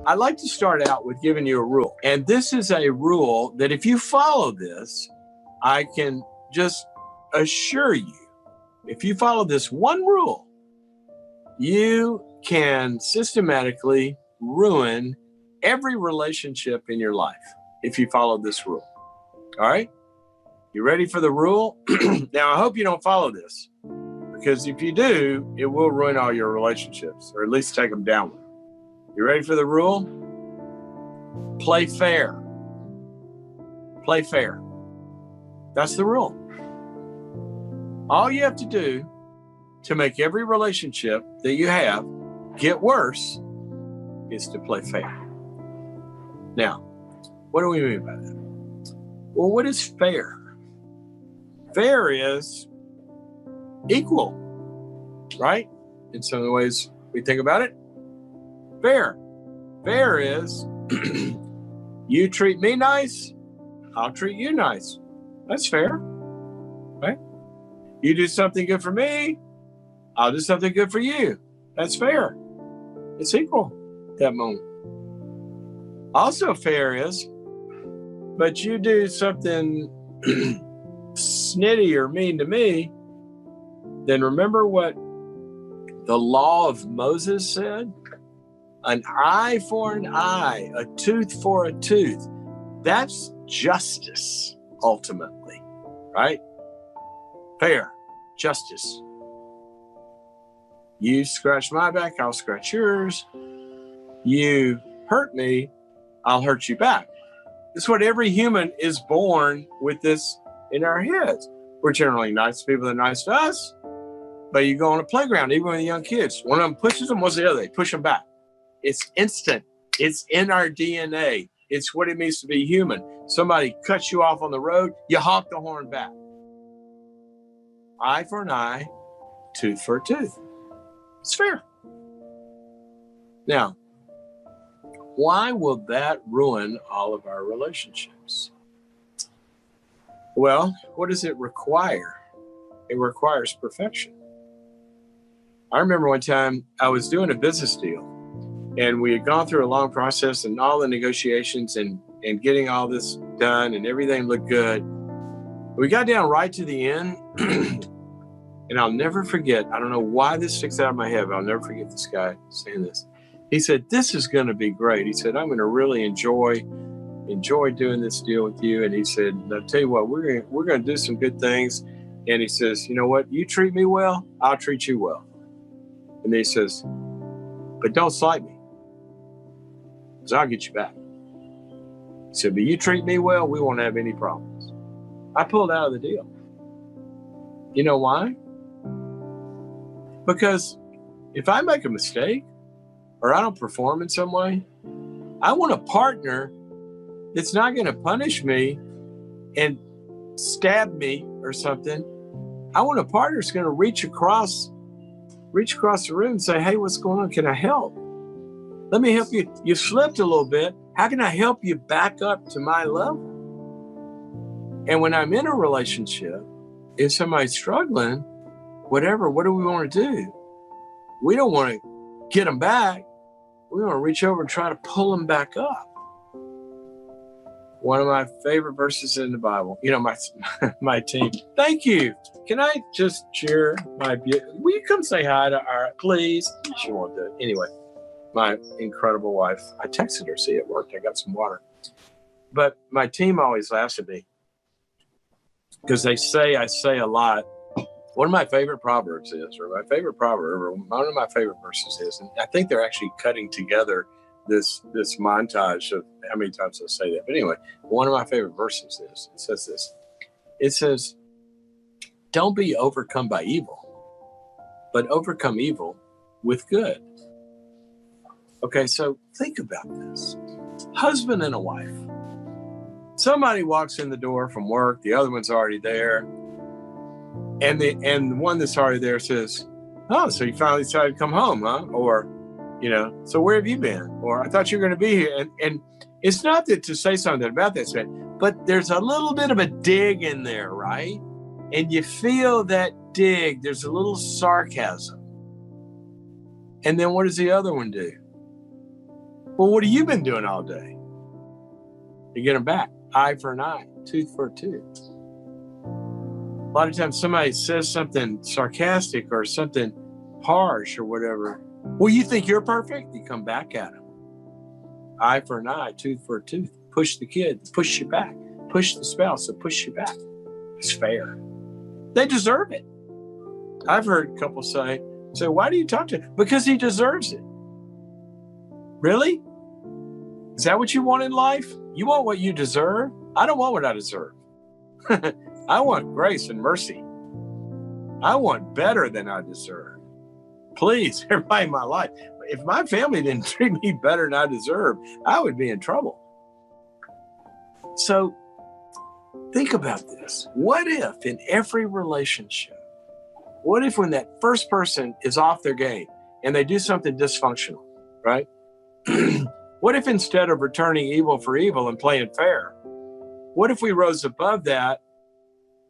I'd like to start out with giving you a rule. And this is a rule that if you follow this, I can just assure you, if you follow this one rule, you can systematically ruin every relationship in your life if you follow this rule. All right? You ready for the rule? Now, I hope you don't follow this, because if you do, it will ruin all your relationships, or at least take them downward. You ready for the rule? Play fair. Play fair. That's the rule. All you have to do to make every relationship that you have get worse is to play fair. Now, what do we mean by that? Well, what is fair? Fair is equal, right? In some of the ways we think about it. Fair. Fair is you treat me nice, I'll treat you nice. That's fair, right? You do something good for me, I'll do something good for you. That's fair. It's equal at that moment. Also fair is, but you do something snitty or mean to me, then remember what the law of Moses said? An eye for an eye, a tooth for a tooth. That's justice, ultimately, right? Fair, justice. You scratch my back, I'll scratch yours. You hurt me, I'll hurt you back. It's what every human is born with this in our heads. We're generally nice to people that are nice to us, but you go on a playground, even with young kids, one of them pushes them, what's the other? They push them back. It's instant. It's in our DNA. It's what it means to be human. Somebody cuts you off on the road, you honk the horn back. Eye for an eye, tooth for a tooth. It's fair. Now, why will that ruin all of our relationships? Well, what does it require? It requires perfection. I remember one time I was doing a business deal, and we had gone through a long process and all the negotiations and getting all this done, and everything looked good. We got down right to the end, and I'll never forget, I don't know why this sticks out of my head, but I'll never forget this guy saying this. He said, "This is going to be great." He said, "I'm going to really enjoy doing this deal with you." And he said, "I'll tell you what, we're going to do some good things." And he says, "You know what? You treat me well, I'll treat you well." And then he says, "But don't slight me, because I'll get you back." He said, "But you treat me well, we won't have any problems." I pulled out of the deal. You know why? Because if I make a mistake or I don't perform in some way, I want a partner that's not going to punish me and stab me or something. I want a partner that's going to reach across the room and say, "Hey, what's going on? Can I help? Let me help you. You slipped a little bit. How can I help you back up to my level?" And when I'm in a relationship, if somebody's struggling, whatever, what do we want to do? We don't want to get them back. We want to reach over and try to pull them back up. One of my favorite verses in the Bible. You know, my team. Thank you. Can I just cheer my... Will you come say hi to our... Please? She won't do it. Anyway, my incredible wife. I texted her, see, it worked. I got some water. But my team always laughs at me because they say I say a lot. One of my favorite proverbs is, or my favorite proverb, or one of my favorite verses is, and I think they're actually cutting together this montage of how many times I say that. But anyway, one of my favorite verses is, it says this. It says, "Don't be overcome by evil, but overcome evil with good." Okay, so think about this. Husband and a wife. Somebody walks in the door from work, the other one's already there. And the one that's already there says, "Oh, so you finally decided to come home, huh?" Or, you know, "So where have you been?" Or, "I thought you were going to be here." And it's not that to say something about that, but there's a little bit of a dig in there, right? And you feel that dig. There's a little sarcasm. And then what does the other one do? Well, what have you been doing all day? You get them back. Eye for an eye, tooth for a tooth. A lot of times somebody says something sarcastic or something harsh or whatever. Well, you think you're perfect? You come back at them. Eye for an eye, tooth for a tooth. Push the kid, push you back. Push the spouse, so push you back. It's fair. They deserve it. I've heard couples say, why do you talk to him? Because he deserves it. Really? Is that what you want in life? You want what you deserve? I don't want what I deserve. I want grace and mercy. I want better than I deserve. Please, everybody in my life. If my family didn't treat me better than I deserve, I would be in trouble. So think about this. What if in every relationship, what if when that first person is off their game and they do something dysfunctional, right? What if instead of returning evil for evil and playing fair, what if we rose above that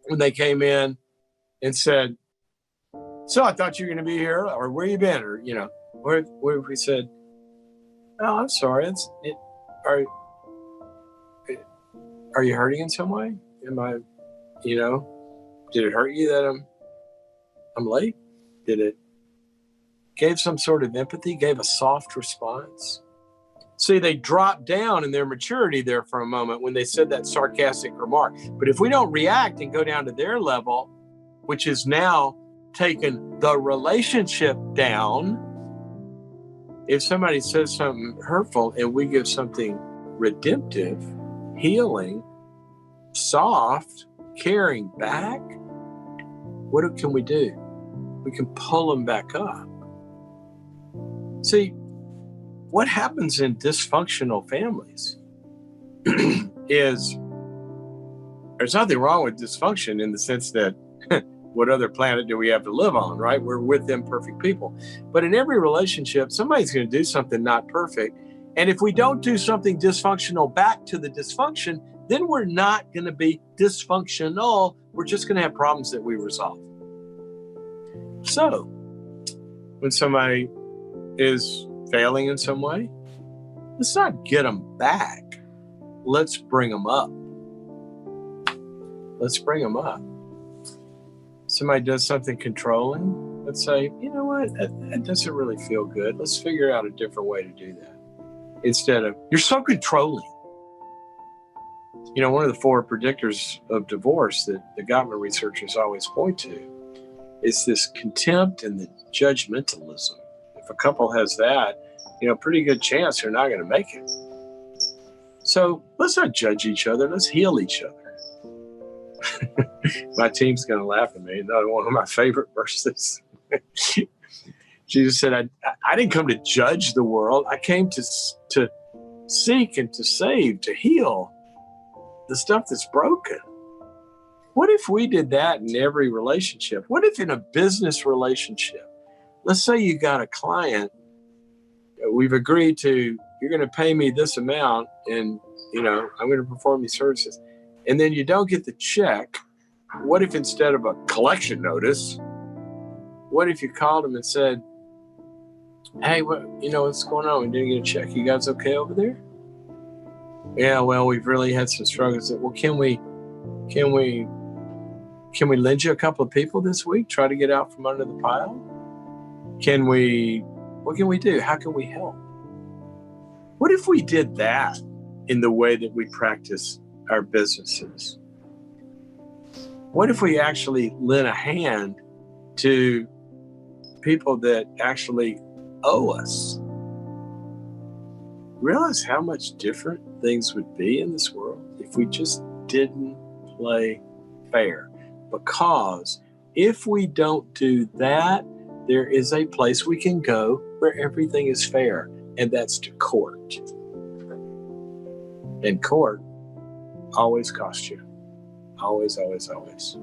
when they came in and said, so I thought you were going to be here, or where you been? Or, what if we said, oh, I'm sorry. Are you hurting in some way? Am I, did it hurt you that I'm late? Did it gave some sort of empathy, gave a soft response? See, they dropped down in their maturity there for a moment when they said that sarcastic remark. But if we don't react and go down to their level, which is now taken the relationship down, if somebody says something hurtful and we give something redemptive, healing, soft, caring back, what can we do? We can pull them back up. See, what happens in dysfunctional families is there's nothing wrong with dysfunction in the sense that what other planet do we have to live on, right? We're with imperfect people. But in every relationship, somebody's going to do something not perfect. And if we don't do something dysfunctional back to the dysfunction, then we're not going to be dysfunctional. We're just going to have problems that we resolve. So when somebody is failing in some way, let's not get them back. Let's bring them up. Let's bring them up. Somebody does something controlling, let's say, you know what, that doesn't really feel good. Let's figure out a different way to do that. Instead of, you're so controlling. One of the 4 predictors of divorce that the government researchers always point to is this contempt and the judgmentalism. If a couple has that, pretty good chance they're not going to make it. So let's not judge each other. Let's heal each other. My team's going to laugh at me. Another one of my favorite verses. Jesus said, I didn't come to judge the world. I came to seek and to save, to heal the stuff that's broken. What if we did that in every relationship? What if in a business relationship, let's say you got a client, we've agreed to, you're going to pay me this amount and, I'm going to perform these services. And then you don't get the check. What if instead of a collection notice, what if you called them and said, hey, what's going on? We didn't get a check. You guys okay over there? Yeah, well, we've really had some struggles. Well, can we lend you a couple of people this week? Try to get out from under the pile? What can we do? How can we help? What if we did that in the way that we practice our businesses? What if we actually lent a hand to people that actually owe us? Realize how much different things would be in this world if we just didn't play fair. Because if we don't do that, there is a place we can go where everything is fair, and that's to court. And court always costs you. Always, always, always.